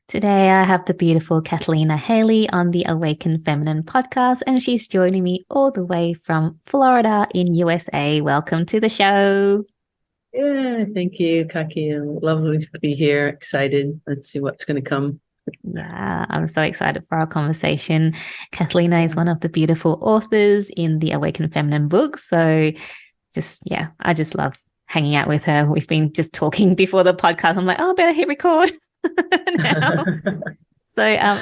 Today, I have the beautiful Cathleena Hailley on the Awaken Feminine podcast, and she's joining me all the way from Florida in USA. Welcome to the show. Yeah, thank you, Kaki. Lovely to be here. Excited. Let's see what's going to come. Yeah, I'm so excited for our conversation. Cathleena is one of the beautiful authors in the Awaken Feminine book. So, I just love hanging out with her. We've been just talking before the podcast. I'm like, oh, I better hit record now. So,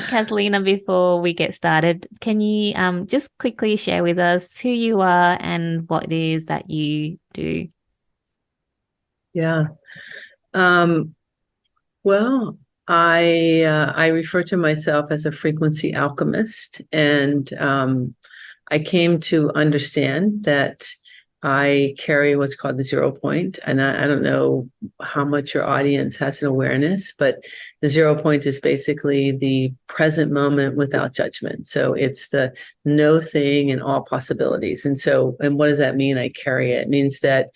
Cathleena, before we get started, can you just quickly share with us who you are and what it is that you do? Yeah. Um, well, I refer to myself as a frequency alchemist, and I came to understand that I carry what's called the 0 point. And I don't know how much your audience has an awareness, but the 0 point is basically the present moment without judgment. So it's the no thing and all possibilities. And what does that mean? I carry it. It means that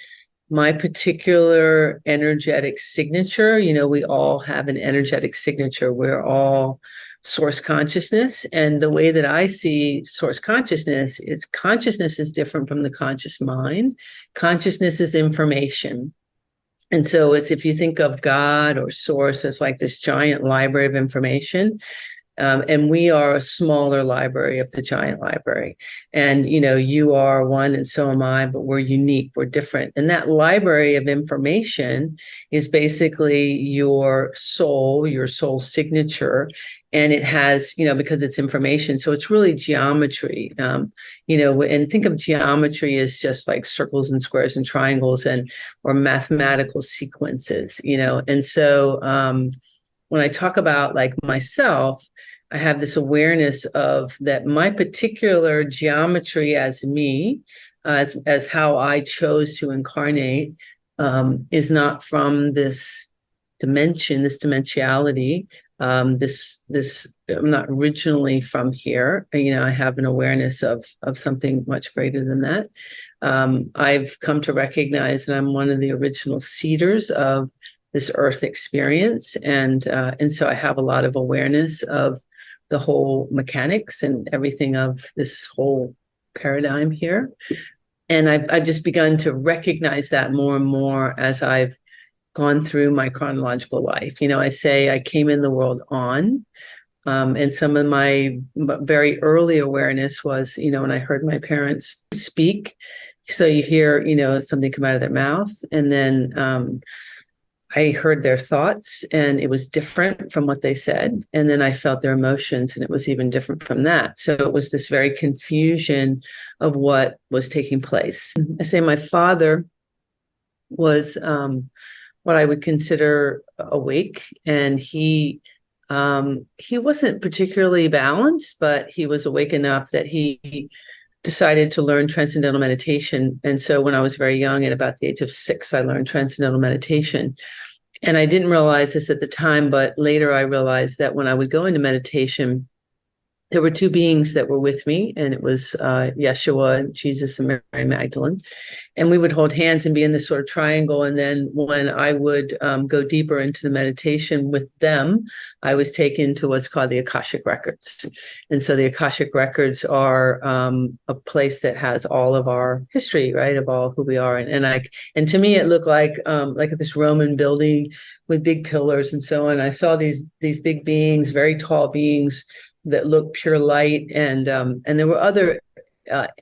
my particular energetic signature, we all have an energetic signature. We're all source consciousness. And the way that I see source consciousness is different from the conscious mind. Consciousness is information. And so it's if you think of God or source as like this giant library of information, and we are a smaller library of the giant library. And, you are one and so am I, but we're unique, we're different. And that library of information is basically your soul signature. And it has, because it's information. So it's really geometry, and think of geometry as just like circles and squares and triangles or mathematical sequences, And so, when I talk about like myself, I have this awareness of that my particular geometry as me, as how I chose to incarnate, is not from this dimension, this dimensionality. This I'm not originally from here. I have an awareness of something much greater than that. I've come to recognize that I'm one of the original seeders of this earth experience, and so I have a lot of awareness of the whole mechanics and everything of this whole paradigm here. And I've just begun to recognize that more and more as I've gone through my chronological life. I say I came in the world on, and some of my very early awareness was, when I heard my parents speak. So you hear, something come out of their mouth, and then I heard their thoughts and it was different from what they said. And then I felt their emotions and it was even different from that. So it was this very confusion of what was taking place. I say my father was what I would consider awake, and he wasn't particularly balanced, but he was awake enough that he decided to learn transcendental meditation. And so when I was very young, at about the age of 6, I learned transcendental meditation. And I didn't realize this at the time, but later I realized that when I would go into meditation, there were two beings that were with me, and it was Yeshua, Jesus, and Mary Magdalene. And we would hold hands and be in this sort of triangle. And then when I would go deeper into the meditation with them, I was taken to what's called the Akashic Records. And so the Akashic Records are a place that has all of our history, right, of all who we are. And to me, it looked like this Roman building with big pillars and so on. I saw these big beings, very tall beings, that looked pure light, and there were other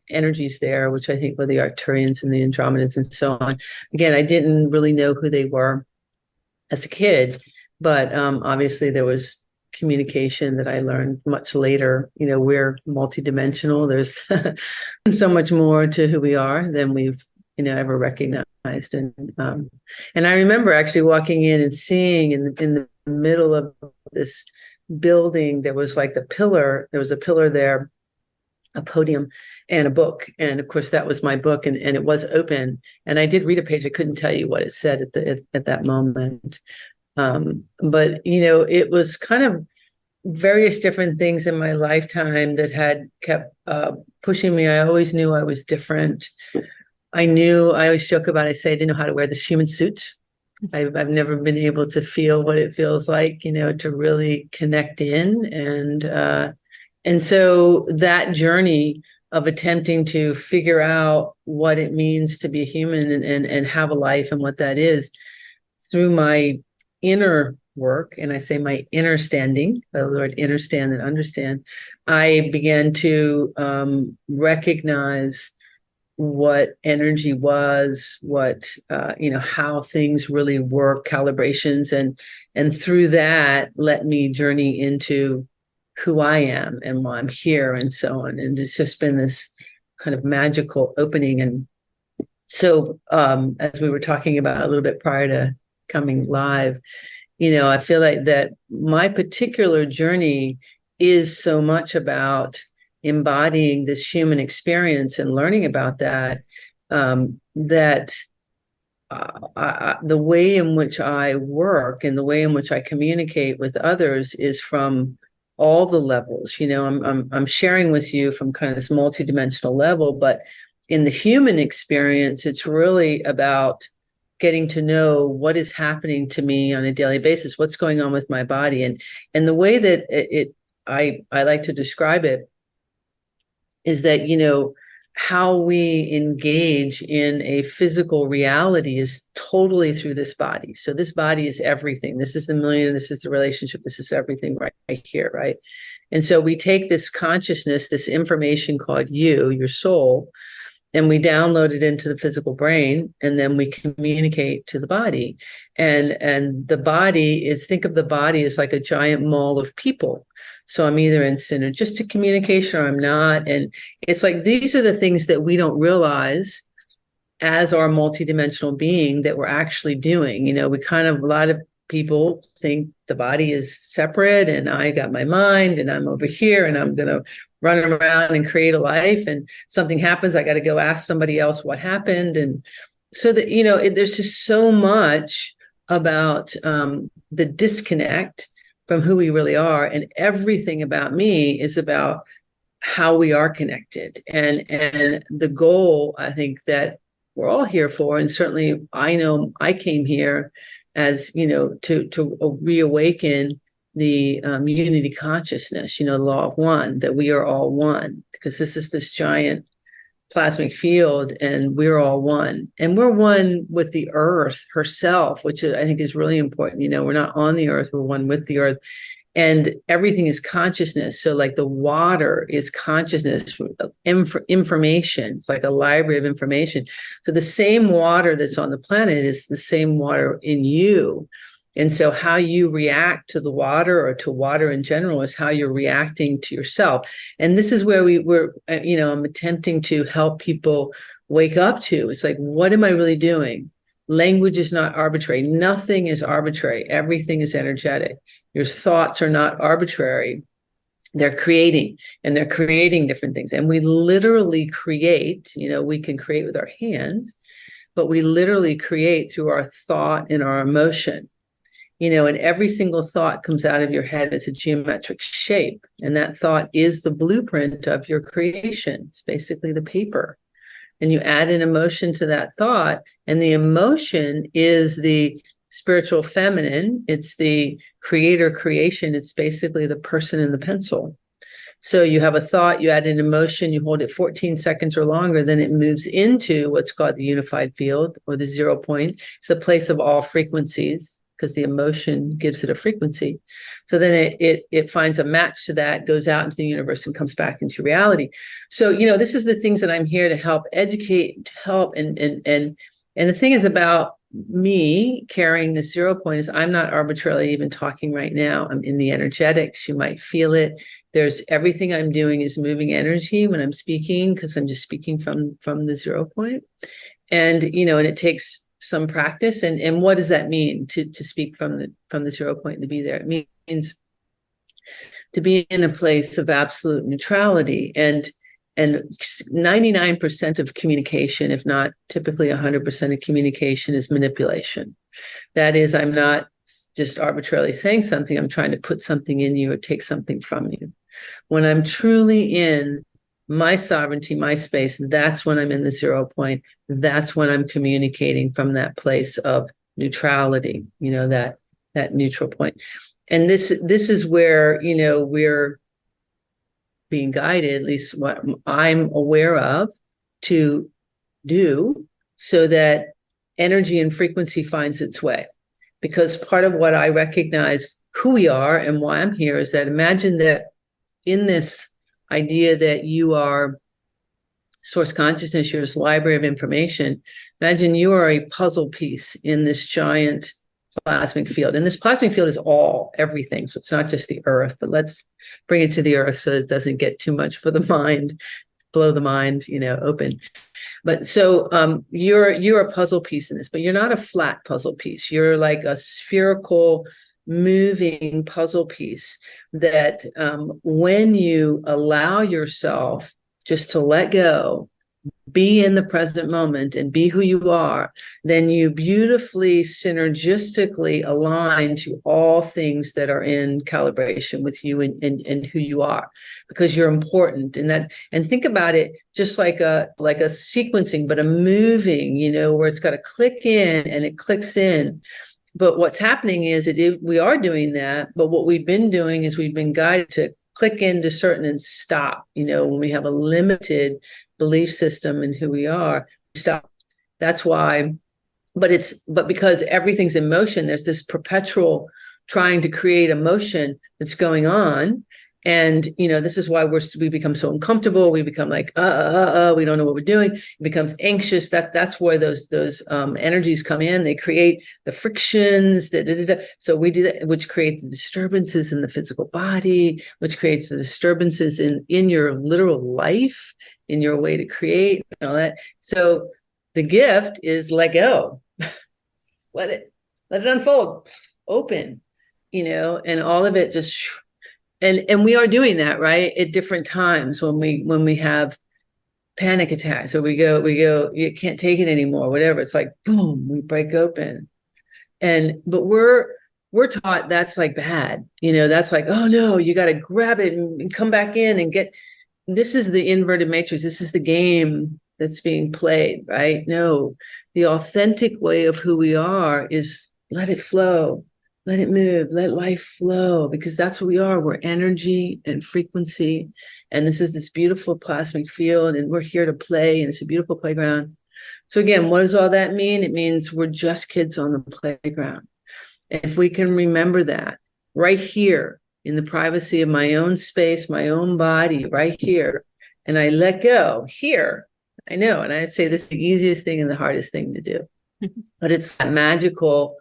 energies there, which I think were the Arcturians and the Andromedans and so on. Again, I didn't really know who they were as a kid, but obviously there was communication that I learned much later. We're multidimensional. There's so much more to who we are than we've ever recognized. And I remember actually walking in and seeing in the middle of this building, there was a pillar there, a podium, and a book. And of course that was my book, and it was open, and I did read a page. I couldn't tell you what it said at that moment, but it was kind of various different things in my lifetime that had kept pushing me. I always knew I was different. I always joke about it. I say I didn't know how to wear this human suit. I've never been able to feel what it feels like, to really connect in. And so that journey of attempting to figure out what it means to be a human and have a life and what that is through my inner work, and I say my inner standing, the word understand and understand, I began to recognize what energy was, what how things really work, calibrations, and through that let me journey into who I am and why I'm here and so on. And it's just been this kind of magical opening. And so as we were talking about a little bit prior to coming live, I feel like that my particular journey is so much about embodying this human experience and learning about that, that the way in which I work and the way in which I communicate with others is from all the levels. I'm sharing with you from kind of this multidimensional level, but in the human experience, it's really about getting to know what is happening to me on a daily basis, what's going on with my body. And the way that I like to describe it is that, how we engage in a physical reality is totally through this body. So this body is everything. This is the million, this is the relationship, this is everything right here, right? And so we take this consciousness, this information called you, your soul, and we download it into the physical brain, and then we communicate to the body. And the body is, think of the body as like a giant mall of people. So I'm either in synergistic communication or I'm not. And it's like, these are the things that we don't realize as our multidimensional being that we're actually doing. We kind of, a lot of people think the body is separate and I got my mind and I'm over here and I'm going to run around and create a life, and something happens, I got to go ask somebody else what happened. And so that, there's just so much about the disconnect from who we really are. And everything about me is about how we are connected. And the goal, I think, that we're all here for, and certainly I know I came here as, to reawaken the unity consciousness, the law of one, that we are all one, because this is this giant plasmic field and we're all one. And we're one with the earth herself, which I think is really important. We're not on the earth, we're one with the earth. And everything is consciousness. So like the water is consciousness, information. It's like a library of information. So the same water that's on the planet is the same water in you. And so how you react to the water or to water in general is how you're reacting to yourself. And this is where we're, I'm attempting to help people wake up to. It's like, what am I really doing? Language is not arbitrary. Nothing is arbitrary. Everything is energetic. Your thoughts are not arbitrary. They're creating, and they're creating different things. And we literally create, we can create with our hands, but we literally create through our thought and our emotion. And every single thought comes out of your head as a geometric shape. And that thought is the blueprint of your creation. It's basically the paper. And you add an emotion to that thought, and the emotion is the spiritual feminine. It's the creator creation. It's basically the person in the pencil. So you have a thought, you add an emotion, you hold it 14 seconds or longer, then it moves into what's called the unified field, or the 0 point. It's the place of all frequencies, because the emotion gives it a frequency. So then it finds a match to that, goes out into the universe and comes back into reality. So, this is the things that I'm here to help educate, to help. And the thing is about me carrying the 0 point is I'm not arbitrarily even talking right now. I'm in the energetics. You might feel it. There's everything I'm doing is moving energy when I'm speaking, because I'm just speaking from the 0 point. And, and it takes some practice. And what does that mean to speak from the 0 point and to be there? It means to be in a place of absolute neutrality. And 99% of communication, if not typically 100% of communication, is manipulation. That is, I'm not just arbitrarily saying something, I'm trying to put something in you or take something from you. When I'm truly in my sovereignty, my space, that's when I'm in the 0 point. That's when I'm communicating from that place of neutrality, that neutral point. And this is where, we're being guided, at least what I'm aware of, to do, so that energy and frequency finds its way. Because part of what I recognize who we are and why I'm here is that, imagine that in this idea that you are source consciousness, you're this library of information. Imagine you are a puzzle piece in this giant plasmic field. And this plasmic field is everything. So it's not just the earth, but let's bring it to the earth so it doesn't get too much for the mind, blow the mind, open. But so you're a puzzle piece in this, but you're not a flat puzzle piece. You're like a spherical, moving puzzle piece that when you allow yourself just to let go, be in the present moment and be who you are, then you beautifully synergistically align to all things that are in calibration with you and who you are, because you're important. And think about it just like a sequencing, but a moving, where it's got to click in and it clicks in. But what's happening is we are doing that, but what we've been doing is we've been guided to click into certain and stop. When we have a limited belief system in who we are, stop. That's why, but because everything's in motion, there's this perpetual trying to create emotion that's going on. And, this is why we become so uncomfortable. We become like, we don't know what we're doing. It becomes anxious. That's where those energies come in. They create the frictions. So we do that, which creates the disturbances in the physical body, which creates the disturbances in your literal life, in your way to create and all that. So the gift is let go, let it unfold, open, and all of it just. And we are doing that, right, at different times when we have panic attacks, or we go, you can't take it anymore, whatever. It's like, boom, we break open. But we're taught that's like bad, that's like, oh no, you got to grab it and come back in and get. This is the inverted matrix. This is the game that's being played, right? No, the authentic way of who we are is let it flow. Let it move, let life flow, because that's what we are. We're energy and frequency. And this is this beautiful plasmic field, and we're here to play, and it's a beautiful playground. So again, what does all that mean? It means we're just kids on the playground. And if we can remember that right here in the privacy of my own space, my own body, right here, and I let go here, I know, and I say this is the easiest thing and the hardest thing to do. But it's that magical,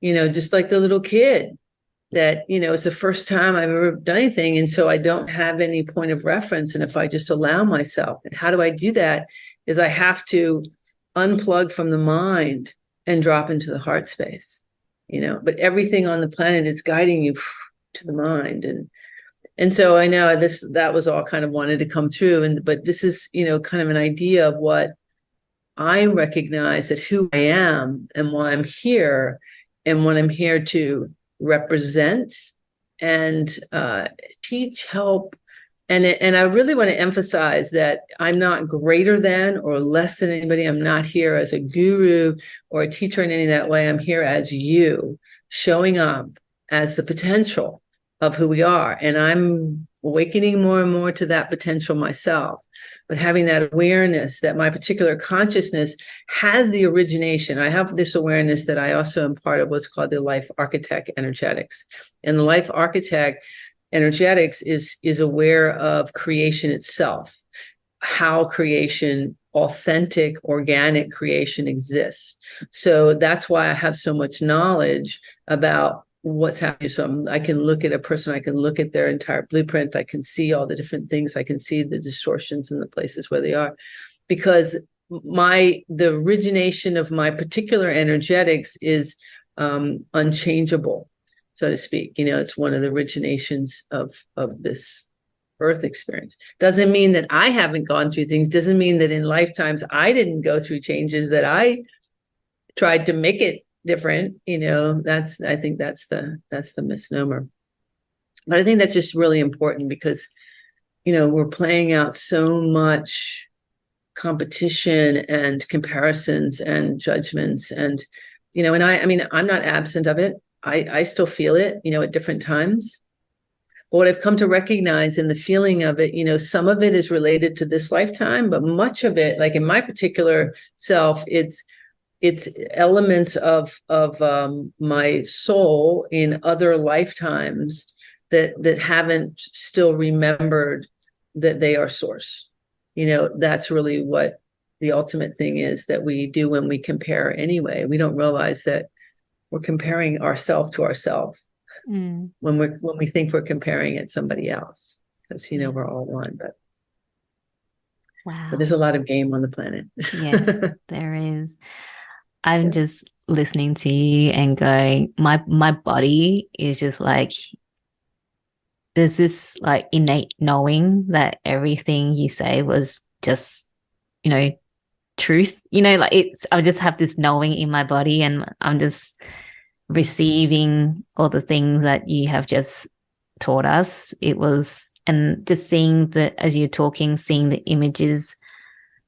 just like the little kid that, it's the first time I've ever done anything. And so I don't have any point of reference. And if I just allow myself, and how do I do that? Is I have to unplug from the mind and drop into the heart space, but everything on the planet is guiding you to the mind. And so I know that was all kind of wanted to come through. But this is, kind of an idea of what I recognize, that who I am and why I'm here, and what I'm here to represent and teach, help. And I really want to emphasize that I'm not greater than or less than anybody. I'm not here as a guru or a teacher in any that way. I'm here as you, showing up as the potential of who we are. And I'm awakening more and more to that potential myself. But having that awareness that my particular consciousness has the origination. I have this awareness that I also am part of what's called the life architect energetics. And the life architect energetics is aware of creation itself, how creation, authentic, organic creation exists. So that's why I have so much knowledge about what's happening. So I can look at a person, I can look at their entire blueprint, I can see all the different things, I can see the distortions in the places where they are, because the origination of my particular energetics is unchangeable, so to speak. It's one of the originations of this earth experience. Doesn't mean that I haven't gone through things, doesn't mean that in lifetimes I didn't go through changes, that I tried to make it different. I think that's the misnomer. But I think that's just really important, because we're playing out so much competition and comparisons and judgments, and and I mean, I'm not absent of it. I still feel it, at different times. But what I've come to recognize in the feeling of it, some of it is related to this lifetime, but much of it, like in my particular self, it's elements of my soul in other lifetimes that haven't still remembered that they are source. That's really what the ultimate thing is that we do when we compare anyway. We don't realize that we're comparing ourselves to ourselves when we think we're comparing it to somebody else, because we're all one. Wow. But there's a lot of game on the planet. Yes, there is. I'm just listening to you and going, my body is just like, there's this like innate knowing that everything you say was just, truth. Like I just have this knowing in my body, and I'm just receiving all the things that you have just taught us. And just seeing as you're talking, seeing the images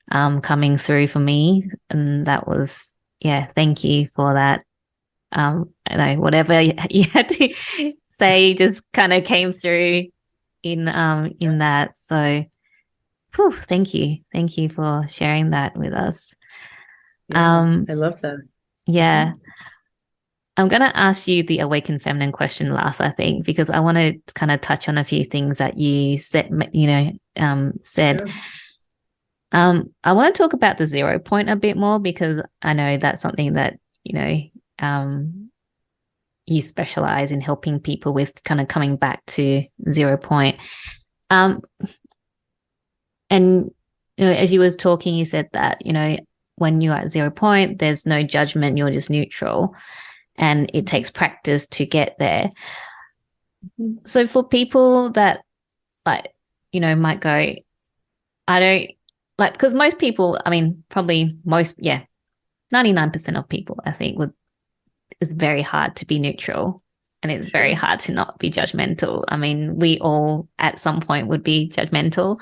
coming through for me. And that was, thank you for that. Whatever you had to say just kind of came through in that. So thank you. Thank you for sharing that with us. I love that. Yeah. I'm going to ask you the awakened feminine question last, I think, because I want to kind of touch on a few things that you said, said. Sure. I want to talk about the 0 point a bit more, because I know that's something that, you specialize in helping people with, kind of coming back to 0 point. And, as you was talking, you said that, when you're at 0 point, there's no judgment, you're just neutral, and it takes practice to get there. So for people that might go, I don't like, because most people, I mean, probably 99% of people, I think, it's very hard to be neutral, and it's very hard to not be judgmental. I mean, we all at some point would be judgmental,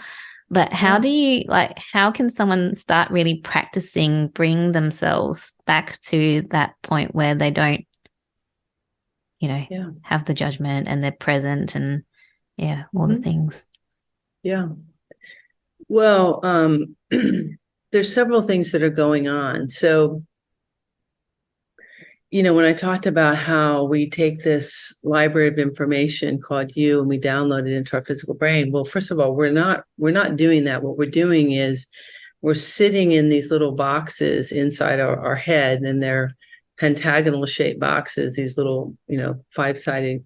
but how can someone start really practicing bring themselves back to that point where they don't, have the judgment, and they're present, and all the things? Yeah. Well, there's several things that are going on. So, when I talked about how we take this library of information called you and we download it into our physical brain. Well, first of all, we're not doing that. What we're doing is we're sitting in these little boxes inside our head, and they're pentagonal shaped boxes, these little, 5-sided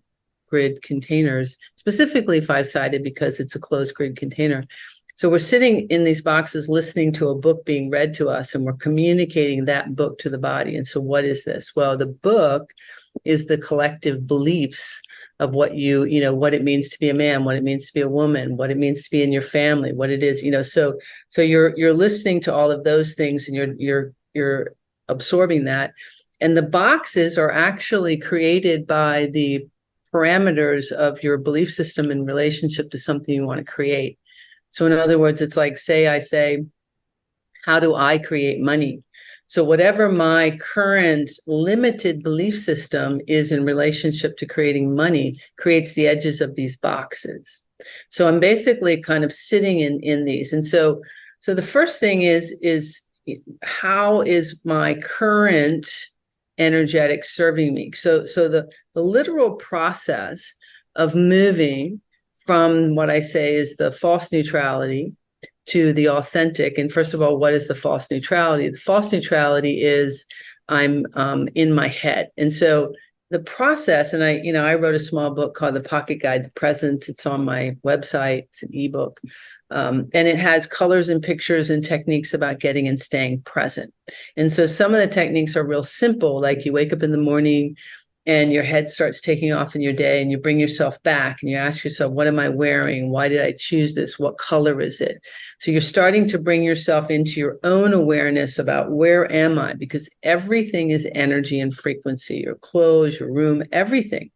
grid containers, specifically 5-sided because it's a closed grid container. So we're sitting in these boxes listening to a book being read to us, and we're communicating that book to the body. And so what is this? Well, the book is the collective beliefs of what what it means to be a man, what it means to be a woman, what it means to be in your family, what it is, so you're listening to all of those things, and you're absorbing that. And the boxes are actually created by the parameters of your belief system in relationship to something you want to create. So in other words, it's like, I say, how do I create money? So whatever my current limited belief system is in relationship to creating money creates the edges of these boxes. So I'm basically kind of sitting in these. And so the first thing is how is my current energetic serving me? So the literal process of moving from what I say is the false neutrality to the authentic. And first of all, what is the false neutrality? The false neutrality is I'm in my head. And so the process, and I wrote a small book called The Pocket Guide to Presence. It's on my website. It's an ebook. And it has colors and pictures and techniques about getting and staying present. And so some of the techniques are real simple, like you wake up in the morning and your head starts taking off in your day, and you bring yourself back and you ask yourself, what am I wearing? Why did I choose this? What color is it? So you're starting to bring yourself into your own awareness about where am I? Because everything is energy and frequency, your clothes, your room, everything.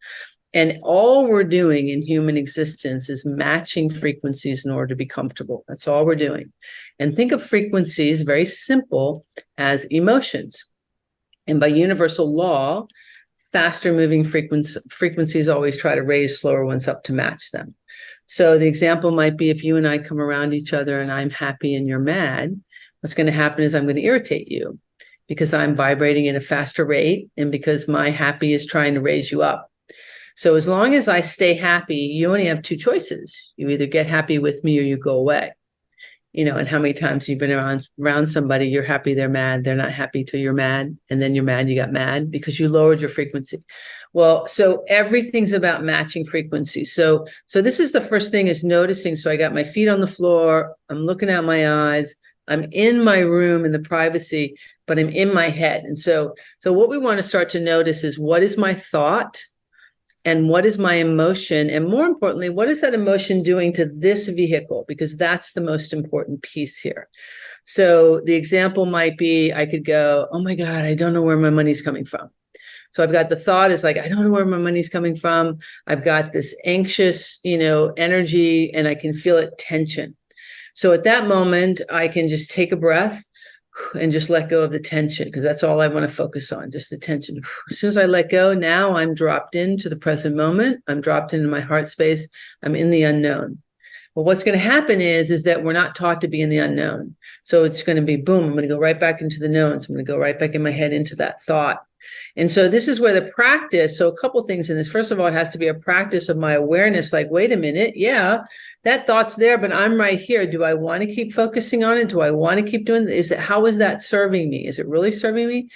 And all we're doing in human existence is matching frequencies in order to be comfortable. That's all we're doing. And think of frequencies, very simple, as emotions. And by universal law, faster moving frequencies always try to raise slower ones up to match them. So the example might be if you and I come around each other and I'm happy and you're mad, what's going to happen is I'm going to irritate you because I'm vibrating at a faster rate and because my happy is trying to raise you up. So as long as I stay happy, you only have two choices. You either get happy with me or you go away. You know, and how many times you've been around somebody, you're happy, they're mad, they're not happy till you're mad, and then you're mad, you got mad because you lowered your frequency. Well, so everything's about matching frequency. So this is the first thing, is noticing. So I got my feet on the floor, I'm looking out my eyes, I'm in my room in the privacy, but I'm in my head. And so what we want to start to notice is, what is my thought? And what is my emotion? And more importantly, what is that emotion doing to this vehicle? Because that's the most important piece here. So the example might be, I could go, oh my God, I don't know where my money's coming from. So I've got the thought is like, I don't know where my money's coming from. I've got this anxious, energy, and I can feel it, tension. So at that moment, I can just take a breath and just let go of the tension, because that's all I want to focus on, just the tension. As soon as I let go, now I'm dropped into the present moment. I'm dropped into my heart space. I'm in the unknown. Well, what's going to happen is that we're not taught to be in the unknown. So it's going to be, boom, I'm going to go right back into the known. So I'm going to go right back in my head into that thought. And so this is where the practice, so a couple things in this. First of all, it has to be a practice of my awareness, like, wait a minute, yeah, that thought's there, but I'm right here. Do I want to keep focusing on it? Do I want to keep doing it? How is that serving me? Is it really serving me?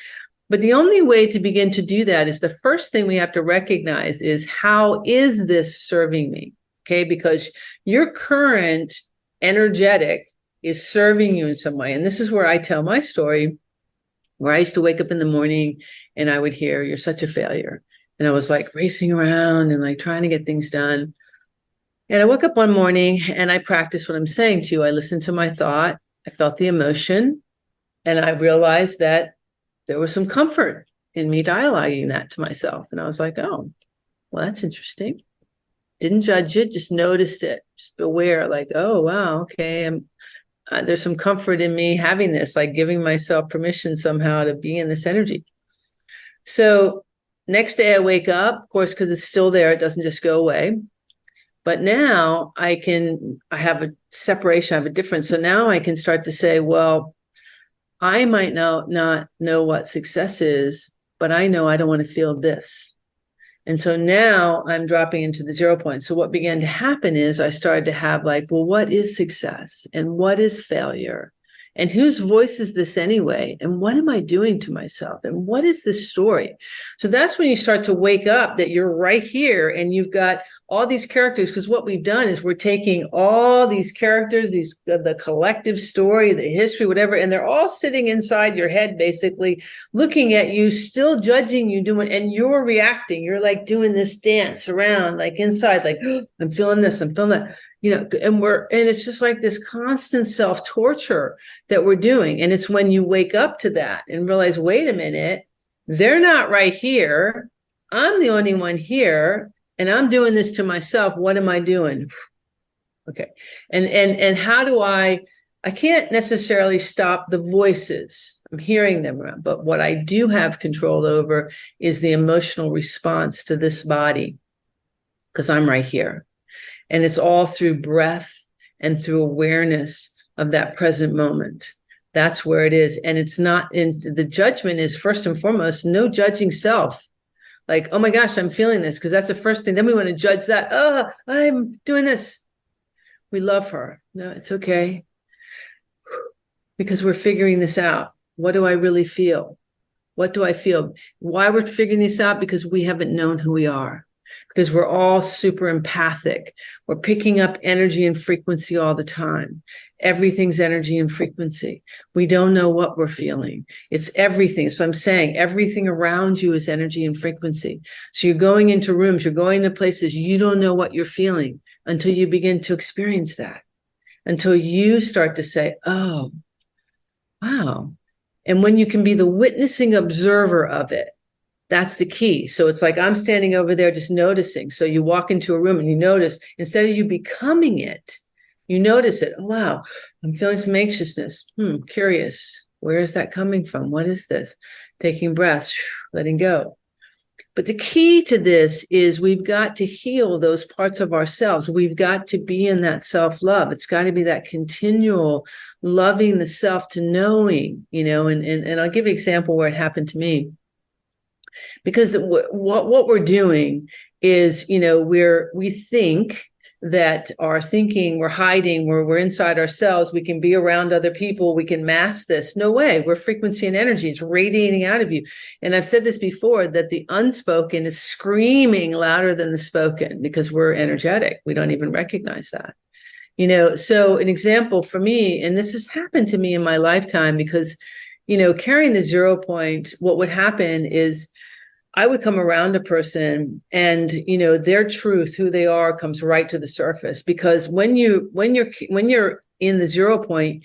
But the only way to begin to do that is, the first thing we have to recognize is, how is this serving me? Okay, because your current energetic is serving you in some way. And this is where I tell my story, where I used to wake up in the morning and I would hear, you're such a failure. And I was like racing around and like trying to get things done. And I woke up one morning and I practiced what I'm saying to you. I listened to my thought. I felt the emotion. And I realized that there was some comfort in me dialoguing that to myself. And I was like, oh, well, that's interesting. Didn't judge it, just noticed it, just aware, like, oh, wow, okay. There's some comfort in me having this, like giving myself permission somehow to be in this energy. So next day I wake up, of course, because it's still there. It doesn't just go away. But now I have a separation, I have a difference. So now I can start to say, well, I might not know what success is, but I know I don't want to feel this. And so now I'm dropping into the 0 point. So what began to happen is I started to have like, well, what is success and what is failure? And whose voice is this anyway? And what am I doing to myself? And what is this story? So that's when you start to wake up that you're right here and you've got all these characters, because what we've done is we're taking all these characters, the collective story, the history, whatever, and they're all sitting inside your head, basically looking at you, still judging you, and you're reacting. You're like doing this dance around, like inside, like, oh, I'm feeling this, I'm feeling that. And it's just like this constant self-torture that we're doing. And it's when you wake up to that and realize, wait a minute, they're not right here. I'm the only one here, and I'm doing this to myself. What am I doing? Okay. And how do I can't necessarily stop the voices. I'm hearing them around, but what I do have control over is the emotional response to this body, because I'm right here. And it's all through breath and through awareness of that present moment. That's where it is. And it's not in the judgment is first and foremost, no judging self. Like, oh my gosh, I'm feeling this, because that's the first thing. Then we want to judge that. Oh, I'm doing this. We love her. No, it's okay. Because we're figuring this out. What do I really feel? What do I feel? Why we're figuring this out? Because we haven't known who we are. Because we're all super empathic. We're picking up energy and frequency all the time. Everything's energy and frequency. We don't know what we're feeling. It's everything. So I'm saying everything around you is energy and frequency. So you're going into rooms, you're going to places, you don't know what you're feeling until you begin to experience that. Until you start to say, oh, wow. And when you can be the witnessing observer of it, that's the key. So it's like I'm standing over there just noticing. So you walk into a room and you notice, instead of you becoming it, you notice it. Oh, wow, I'm feeling some anxiousness. Curious. Where is that coming from? What is this? Taking breaths, letting go. But the key to this is we've got to heal those parts of ourselves. We've got to be in that self-love. It's got to be that continual loving the self to knowing, and I'll give you an example where it happened to me. Because what we're doing is, we think that our thinking, we're hiding, we're inside ourselves, we can be around other people, we can mask this. No way. We're frequency and energy. It's radiating out of you. And I've said this before, that the unspoken is screaming louder than the spoken because we're energetic. We don't even recognize that. So an example for me, and this has happened to me in my lifetime, because, carrying the 0 point, what would happen is I would come around a person and, their truth, who they are, comes right to the surface. Because when you're in the 0 point,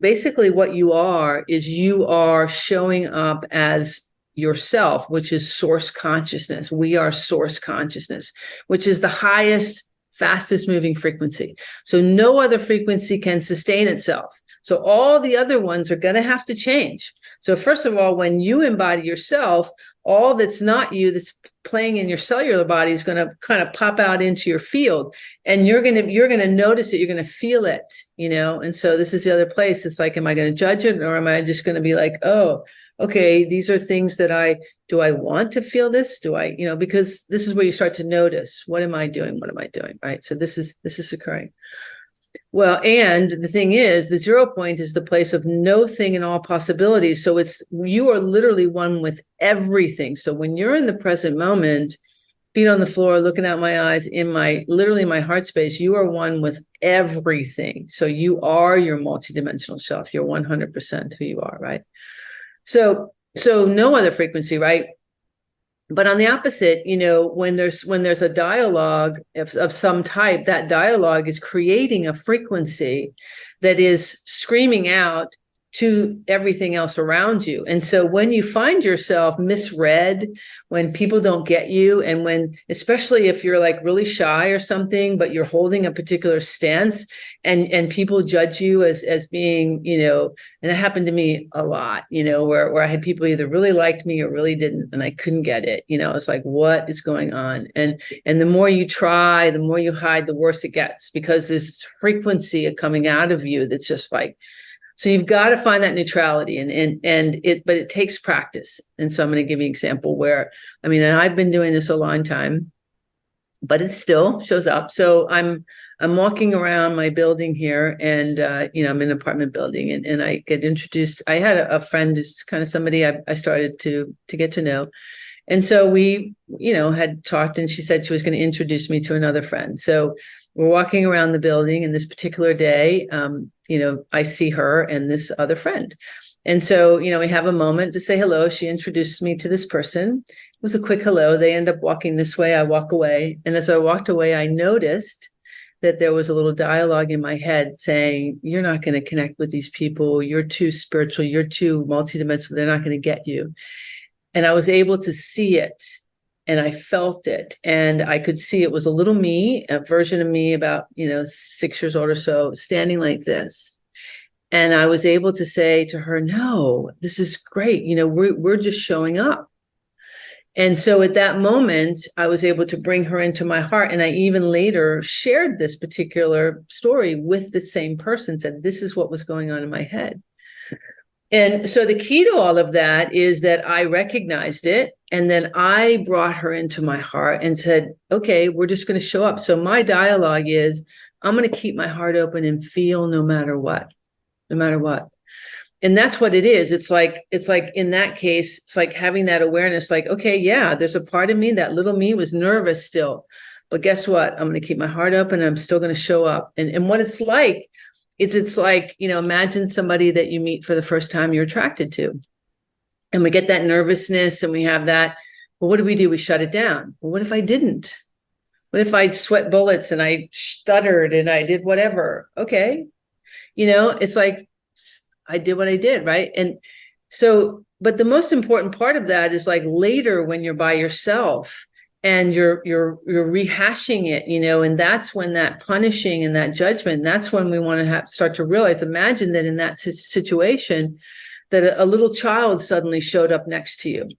basically what you are is you are showing up as yourself, which is source consciousness. We are source consciousness, which is the highest, fastest moving frequency. So no other frequency can sustain itself. So all the other ones are going to have to change. So first of all, when you embody yourself, all that's not you, that's playing in your cellular body, is going to kind of pop out into your field, and you're going to notice it. You're going to feel it, And so this is the other place. It's like, am I going to judge it, or am I just going to be like, oh, okay, these are things that do I want to feel this? Do I, because this is where you start to notice, what am I doing? What am I doing? Right. So this is occurring. Well, and the thing is, the 0 point is the place of no thing and all possibilities. So you are literally one with everything. So when you're in the present moment, feet on the floor, looking out my eyes, literally my heart space, you are one with everything. So you are your multidimensional self. You're 100% who you are, right? So no other frequency, right? But on the opposite, when there's a dialogue of some type, that dialogue is creating a frequency that is screaming out to everything else around you. And so when you find yourself misread, when people don't get you, and especially if you're like really shy or something, but you're holding a particular stance, and people judge you as being, and it happened to me a lot, where I had people either really liked me or really didn't, and I couldn't get it. It's like, what is going on? And the more you try, the more you hide, the worse it gets, because this frequency coming out of you that's just like, so you've got to find that neutrality, but it takes practice. And so I'm going to give you an example where, and I've been doing this a long time, but it still shows up. So I'm walking around my building here, and I'm in an apartment building, and I get introduced. I had a friend who's kind of somebody I started to get to know. And so we, had talked, and she said she was going to introduce me to another friend. So we're walking around the building, and this particular day, I see her and this other friend. And so, we have a moment to say hello. She introduces me to this person. It was a quick hello. They end up walking this way. I walk away. And as I walked away, I noticed that there was a little dialogue in my head saying, you're not going to connect with these people. You're too spiritual. You're too multidimensional. They're not going to get you. And I was able to see it. And I felt it, and I could see it was a little me, a version of me about, 6 years old or so, standing like this. And I was able to say to her, no, this is great. We're just showing up. And so at that moment, I was able to bring her into my heart. And I even later shared this particular story with the same person, said, this is what was going on in my head. And so the key to all of that is that I recognized it, and then I brought her into my heart and said, okay, we're just going to show up. So my dialogue is, I'm going to keep my heart open and feel no matter what. And that's what it is. It's like in that case, it's like having that awareness, like, okay, yeah, there's a part of me, that little me was nervous still, but guess what? I'm going to keep my heart open, and I'm still going to show up. And what it's like, it's like, imagine somebody that you meet for the first time you're attracted to. And we get that nervousness, and we have that. Well, what do? We shut it down. Well, what if I didn't? What if I sweat bullets and I stuttered and I did whatever? Okay. It's like, I did what I did. Right. And so, but the most important part of that is like later when you're by yourself, and you're rehashing it, and that's when that punishing and that judgment, that's when we want to start to realize, imagine that in that situation, that a little child suddenly showed up next to you.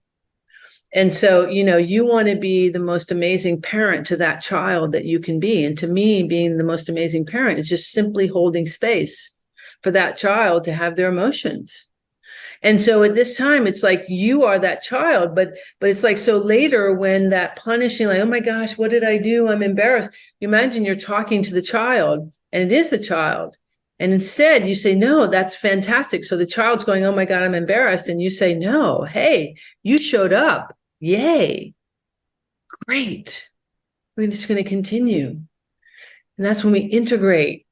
And so, you want to be the most amazing parent to that child that you can be. And to me, being the most amazing parent is just simply holding space for that child to have their emotions. And so at this time, it's like you are that child, but it's like, so later when that punishing, like, oh my gosh, what did I do? I'm embarrassed. You imagine you're talking to the child and it is the child. And instead you say, no, that's fantastic. So the child's going, oh my God, I'm embarrassed. And you say, no, hey, you showed up. Yay. Great. We're just going to continue. And that's when we integrate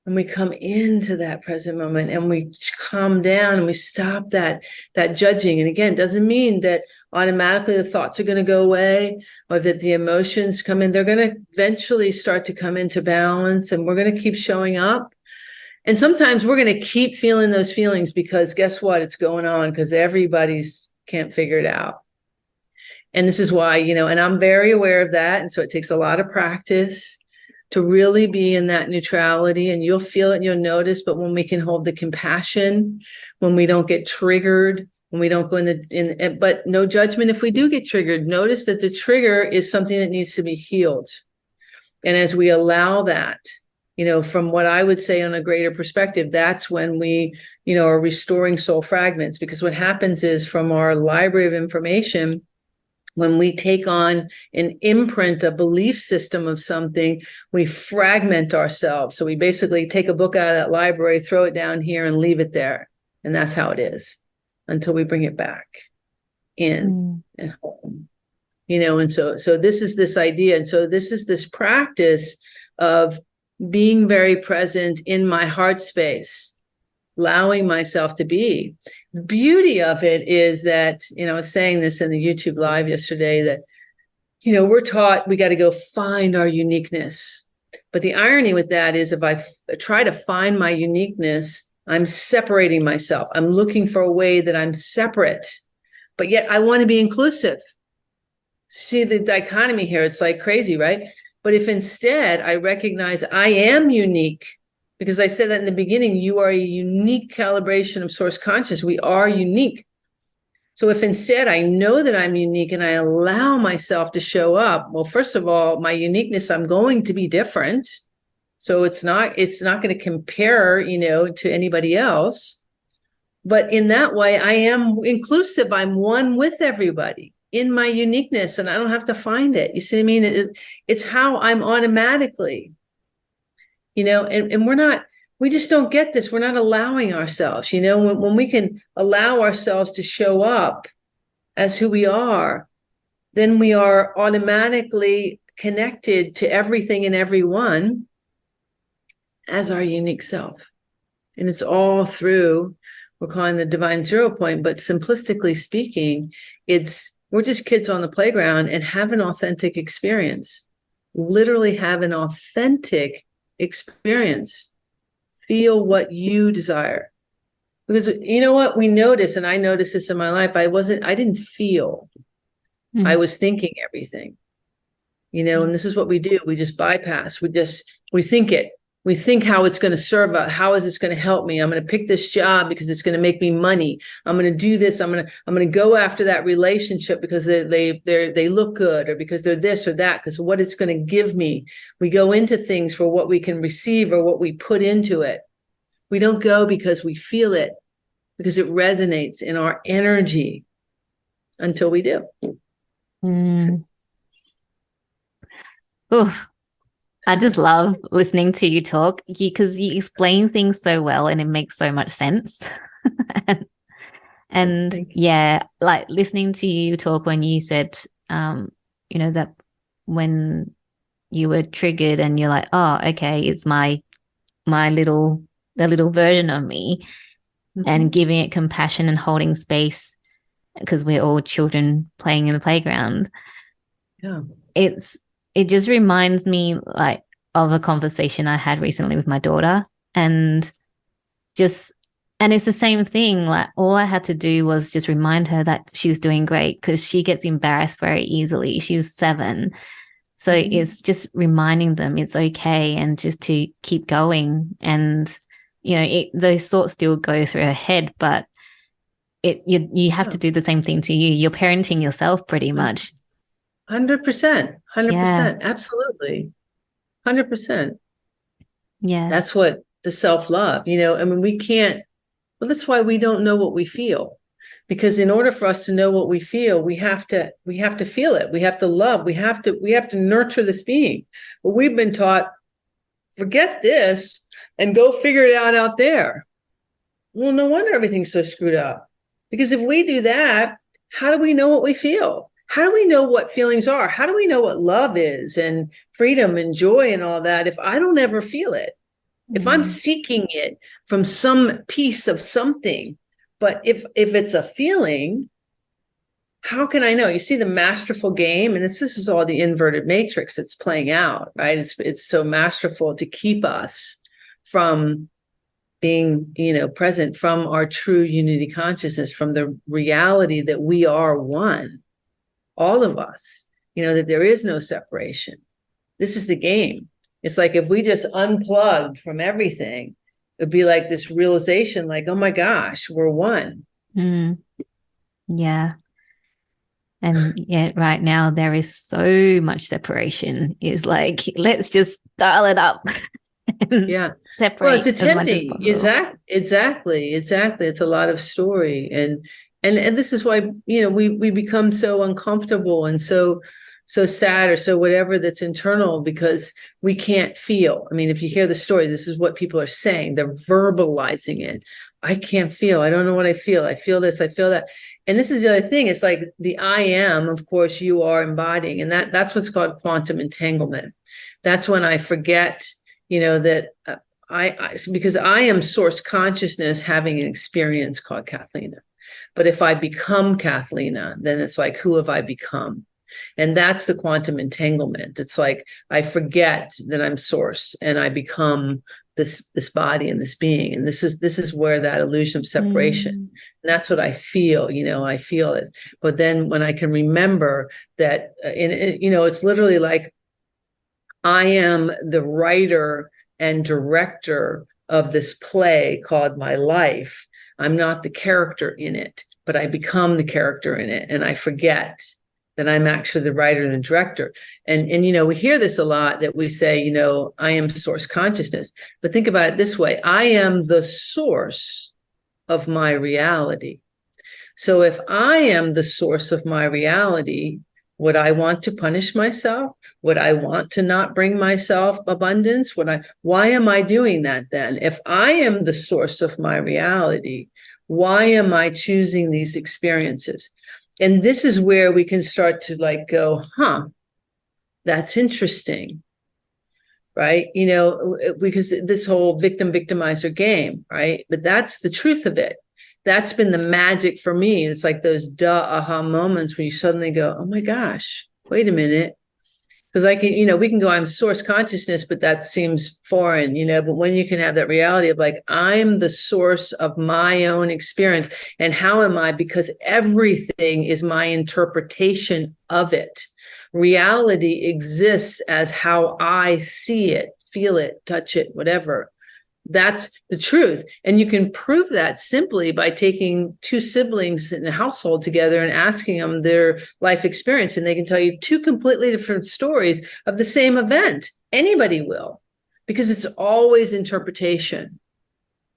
and we come into that present moment and we calm down and we stop that judging. And again, it doesn't mean that automatically the thoughts are going to go away or that the emotions come in. They're going to eventually start to come into balance, and we're going to keep showing up. And sometimes we're going to keep feeling those feelings because guess what? It's going on because everybody's can't figure it out. And this is why, and I'm very aware of that. And so it takes a lot of practice to really be in that neutrality, and you'll feel it and you'll notice. But when we can hold the compassion, when we don't get triggered, when we don't go but no judgment if we do get triggered, notice that the trigger is something that needs to be healed. And as we allow that, from what I would say on a greater perspective, that's when we, are restoring soul fragments. Because what happens is from our library of information, when we take on an imprint, a belief system of something, we fragment ourselves. So we basically take a book out of that library, throw it down here and leave it there. And that's how it is until we bring it back in and home. And so this is this idea. And so this is this practice of being very present in my heart space, allowing myself to be. The beauty of it is that, I was saying this in the YouTube live yesterday, that, we're taught we got to go find our uniqueness. But the irony with that is if I try to find my uniqueness, I'm separating myself. I'm looking for a way that I'm separate, but yet I want to be inclusive. See the dichotomy here? It's like crazy, right? But if instead I recognize I am unique, because I said that in the beginning, you are a unique calibration of source conscious. We are unique. So if instead I know that I'm unique and I allow myself to show up, well, first of all, my uniqueness, I'm going to be different. So it's not going to compare, to anybody else. But in that way, I am inclusive. I'm one with everybody in my uniqueness, and I don't have to find it. You see what I mean? It's how I'm automatically, and we just don't get this. We're not allowing ourselves, when we can allow ourselves to show up as who we are, then we are automatically connected to everything and everyone as our unique self. And it's all through, we're calling the divine 0 point, but simplistically speaking, we're just kids on the playground and have an authentic experience, literally have an authentic experience. Feel what you desire. Because you know what we notice, and I noticed this in my life, I didn't feel. I was thinking everything. And this is what we do. We just bypass. We think it. We think how it's going to serve us. How is this going to help me? I'm going to pick this job because it's going to make me money. I'm going to do this. I'm going to go after that relationship because they look good, or because they're this or that, because what it's going to give me. We go into things for what we can receive or what we put into it. We don't go because we feel it, because it resonates in our energy until we do. Oh, I just love listening to you talk because you explain things so well and it makes so much sense. and yeah, like listening to you talk when you said, that when you were triggered and you're like, oh, okay, it's the little version of me, and giving it compassion and holding space because we're all children playing in the playground. Yeah. It just reminds me like of a conversation I had recently with my daughter, and it's the same thing. Like all I had to do was just remind her that she was doing great, because she gets embarrassed very easily. She's 7. So it's just reminding them it's okay and just to keep going. And, those thoughts still go through her head, but you have to do the same thing to you. You're parenting yourself pretty much. 100%. 100%. Absolutely. 100%. Yeah. That's what the self-love, I mean, well, that's why we don't know what we feel. Because in order for us to know what we feel, we have to feel it. We have to love. We have to nurture this being. But we've been taught, forget this and go figure it out there. Well, no wonder everything's so screwed up. Because if we do that, how do we know what we feel? How do we know what feelings are? How do we know what love is and freedom and joy and all that if I don't ever feel it? If I'm seeking it from some piece of something, but if it's a feeling, how can I know? You see the masterful game, and this is all the inverted matrix that's playing out, right? It's so masterful to keep us from being, present, from our true unity consciousness, from the reality that we are one, all of us, that there is no separation. This is the game. It's like if we just unplugged from everything, it'd be like this realization, like, oh my gosh, we're one. Yeah. And yet right now there is so much separation. It's like, let's just dial it up. Yeah. Separate. Well, it's attempting. Exactly. It's a lot of story. And this is why, we become so uncomfortable and so sad or so whatever that's internal, because we can't feel. I mean, if you hear the story, this is what people are saying. They're verbalizing it. I can't feel. I don't know what I feel. I feel this. I feel that. And this is the other thing. It's like the I am, of course, you are embodying. And that's what's called quantum entanglement. That's when I forget, that because I am source consciousness having an experience called Cathleena. But if I become Cathleena, then it's like, who have I become? And that's the quantum entanglement. It's like I forget that I'm source and I become this body and this being. And this is where that illusion of separation. And that's what I feel. I feel it. But then when I can remember that, it's literally like I am the writer and director of this play called my life. I'm not the character in it, but I become the character in it, and I forget that I'm actually the writer and the director. And we hear this a lot, that we say, I am source consciousness. But think about it this way. I am the source of my reality. So if I am the source of my reality, would I want to punish myself? Would I want to not bring myself abundance? Why am I doing that then? If I am the source of my reality, why am I choosing these experiences? And this is where we can start to go, that's interesting, right? Because this whole victimizer game, right? But that's the truth of it. That's been the magic for me. It's like those aha moments when you suddenly go, oh my gosh, wait a minute. Because we can go, I'm source consciousness, but that seems foreign, but when you can have that reality of like, I'm the source of my own experience. And how am I? Because everything is my interpretation of it. Reality exists as how I see it, feel it, touch it, whatever. That's the truth. And you can prove that simply by taking two siblings in a household together and asking them their life experience. And they can tell you two completely different stories of the same event. Anybody will, because it's always interpretation.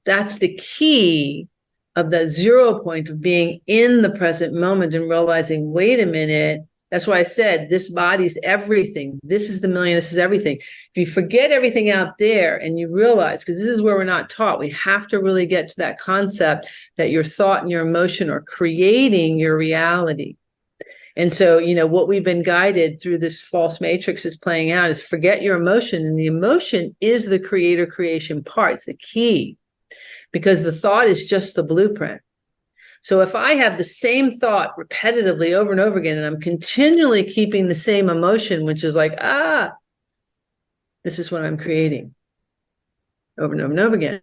That's the key of the 0 point of being in the present moment and realizing, wait a minute. That's why I said this body's everything. This is the million. This is everything. If you forget everything out there and you realize, because this is where we're not taught, we have to really get to that concept that your thought and your emotion are creating your reality. And so, what we've been guided through this false matrix is playing out is forget your emotion. And the emotion is the creator creation part. It's the key, because the thought is just the blueprint. So if I have the same thought repetitively over and over again, and I'm continually keeping the same emotion, which is like, this is what I'm creating over and over and over again.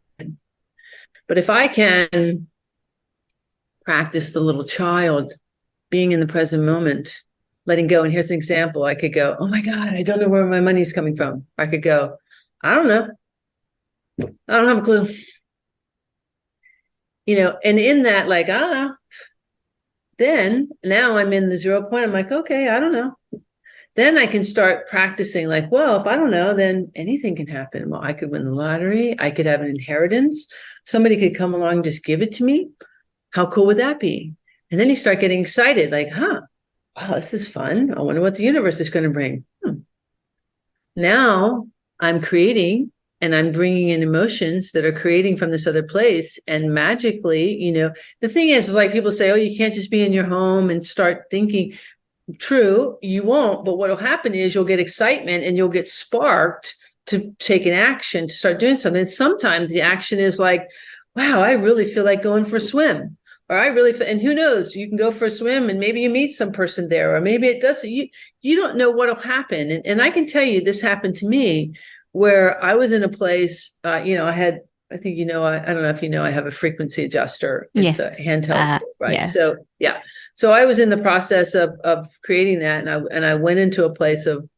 But if I can practice the little child being in the present moment, letting go. And here's an example. I could go, oh my God, I don't know where my money's coming from. I could go, I don't know. I don't have a clue. and in that, like, then now I'm in the 0 point. I'm like, okay, I don't know. Then I can start practicing, like, well, if I don't know, then anything can happen. Well, I could win the lottery. I could have an inheritance. Somebody could come along and just give it to me. How cool would that be? And then you start getting excited, like, wow, this is fun. I wonder what the universe is going to bring. Now I'm creating, and I'm bringing in emotions that are creating from this other place. And magically, the thing is like people say, oh, you can't just be in your home and start thinking. True, you won't. But what will happen is you'll get excitement and you'll get sparked to take an action, to start doing something. And sometimes the action is like, wow, I really feel like going for a swim. Or and who knows, you can go for a swim and maybe you meet some person there, or maybe it doesn't. You don't know what'll happen. And I can tell you, this happened to me where I was in a place, I think, I don't know if I have a frequency adjuster. It's Yes. a handheld, right? Yeah. So, yeah. So I was in the process of creating that. And I went into a place of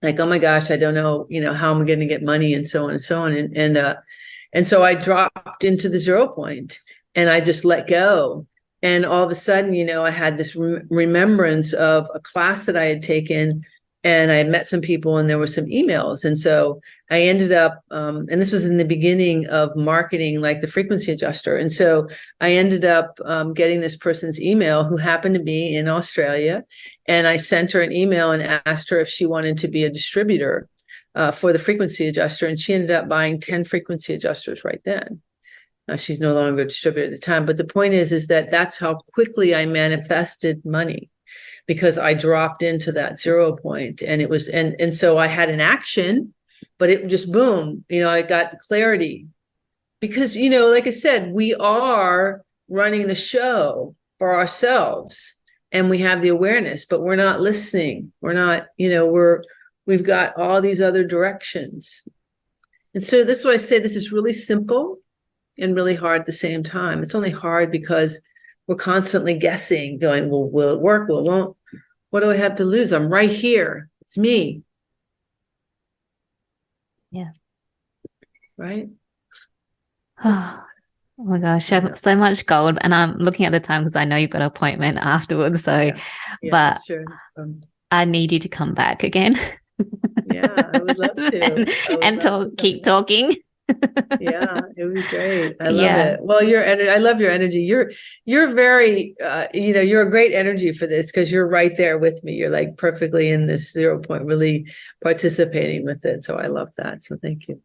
like, oh my gosh, I don't know, how I'm going to get money and so on and so on. And so I dropped into the 0 point and I just let go. And all of a sudden, I had this remembrance of a class that I had taken, and I had met some people and there were some emails. And so I ended up, and this was in the beginning of marketing, like the frequency adjuster. And so I ended up getting this person's email who happened to be in Australia. And I sent her an email and asked her if she wanted to be a distributor for the frequency adjuster. And she ended up buying 10 frequency adjusters right then. She's no longer a distributor at the time. But the point is that that's how quickly I manifested money, because I dropped into that 0 point. And it was, and so I had an action, but it just boom, I got clarity. Because, like I said, we are running the show for ourselves and we have the awareness, but we're not listening. We're not, we've got all these other directions. And so this is why I say this is really simple and really hard at the same time. It's only hard because we're constantly guessing, going, well, will it work? Well, it won't. What do I have to lose? I'm right here. It's me. Yeah. Right? Oh my gosh, so much gold. And I'm looking at the time because I know you've got an appointment afterwards. So, but sure. I need you to come back again. Yeah, I would love to. And keep talking. Yeah, it would be great. I love it. Well, I love your energy. You're very, you're a great energy for this, because you're right there with me. You're like perfectly in this 0 point, really participating with it. So I love that. So thank you.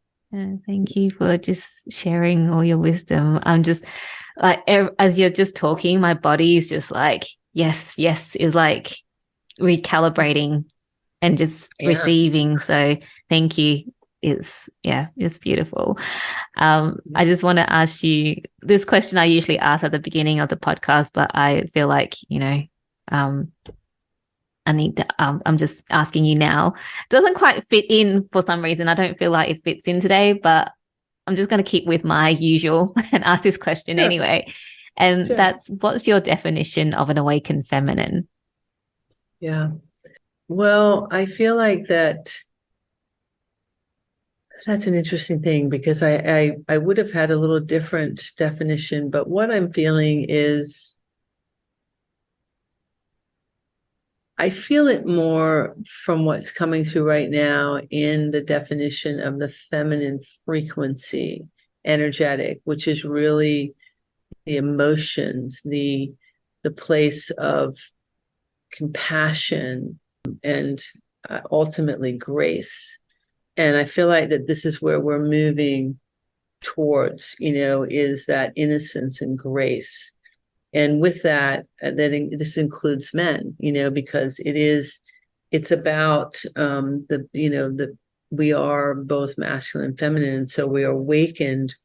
Thank you for just sharing all your wisdom. I'm just like, as you're just talking, my body is just like, yes, is like recalibrating and just receiving. So thank you. It's beautiful. I just want to ask you this question I usually ask at the beginning of the podcast, but I feel like, I need to, I'm just asking you now. It doesn't quite fit in for some reason. I don't feel like it fits in today, but I'm just going to keep with my usual and ask this question anyway. And that's, what's your definition of an awakened feminine? Yeah. Well, I feel like that's an interesting thing, because I would have had a little different definition, but what I'm feeling is, I feel it more from what's coming through right now in the definition of the feminine frequency, energetic, which is really the emotions, the place of compassion and ultimately grace. And I feel like that this is where we're moving towards, is that innocence and grace. And with that, this includes men, because it's about we are both masculine and feminine. And so we are awakened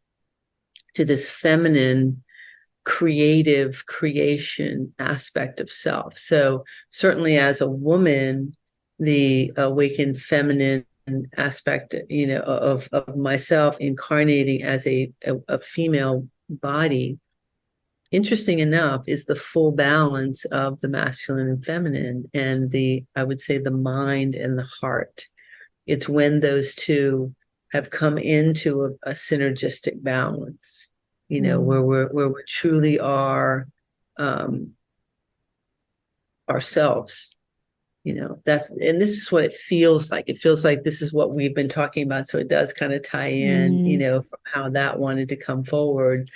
to this feminine creation aspect of self. So certainly as a woman, the awakened feminine aspect, of myself incarnating as a female body, interesting enough, is the full balance of the masculine and feminine, and I would say the mind and the heart. It's when those two have come into a synergistic balance. where we truly are um, ourselves. And this is what it feels like. It feels like this is what we've been talking about. So it does kind of tie in, from how that wanted to come forward,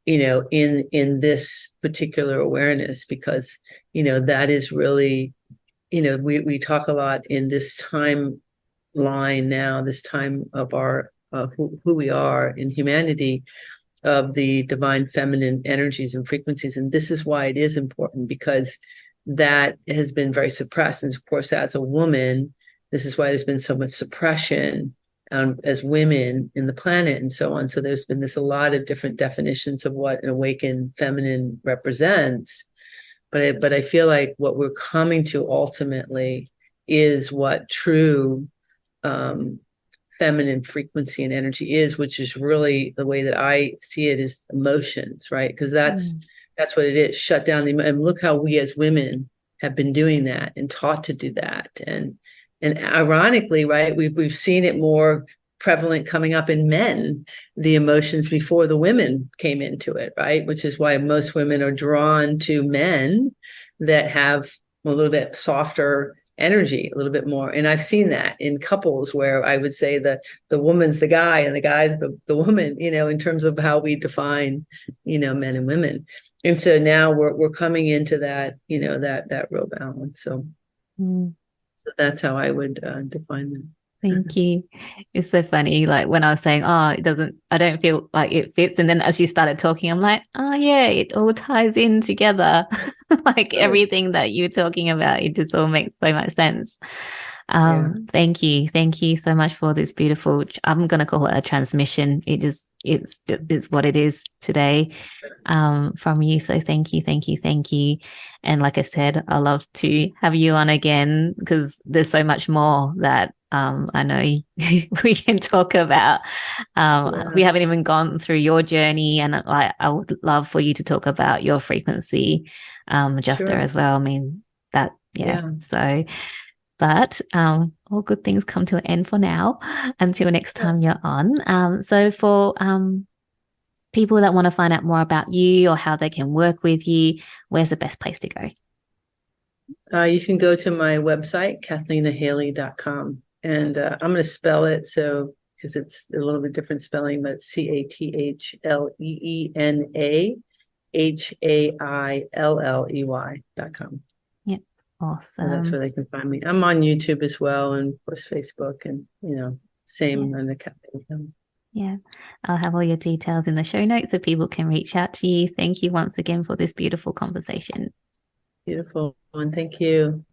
in this particular awareness, because, that is really, we talk a lot in this timeline now, this time of our who we are in humanity, of the divine feminine energies and frequencies. And this is why it is important, because that has been very suppressed. And of course, as a woman, this is why there's been so much suppression as women in the planet and so on. So there's been a lot of different definitions of what an awakened feminine represents. But I feel like what we're coming to ultimately is what true feminine frequency and energy is, which is really the way that I see it, is emotions, right? Because that's what it is. Shut down and look how we as women have been doing that and taught to do that. And ironically, right, we've seen it more prevalent coming up in men, the emotions, before the women came into it, right? Which is why most women are drawn to men that have a little bit softer energy, a little bit more. And I've seen that in couples where I would say the woman's the guy and the guy's the woman, in terms of how we define, men and women. And so now we're coming into that, that real balance. So that's how I would define them. Thank you. It's so funny. Like when I was saying, I don't feel like it fits. And then as you started talking, I'm like, oh yeah, it all ties in together. Like everything that you're talking about, it just all makes so much sense. Thank you. Thank you so much for this beautiful, I'm going to call it a transmission. It's what it is today, from you. So thank you, thank you, thank you. And like I said, I love to have you on again, because there's so much more that I know we can talk about. We haven't even gone through your journey, and I would love for you to talk about your frequency adjuster as well. I mean, that, so, but all good things come to an end for now, until next time you're on. So for people that want to find out more about you or how they can work with you, where's the best place to go? You can go to my website, CathleenaHailley.com. And I'm going to spell it, so, because it's a little bit different spelling, but CathleenaHailley.com. Yep. Awesome. So that's where they can find me. I'm on YouTube as well, and of course Facebook, and same on the Cathleena. Yeah, I'll have all your details in the show notes so people can reach out to you. Thank you once again for this beautiful conversation. Beautiful, and thank you.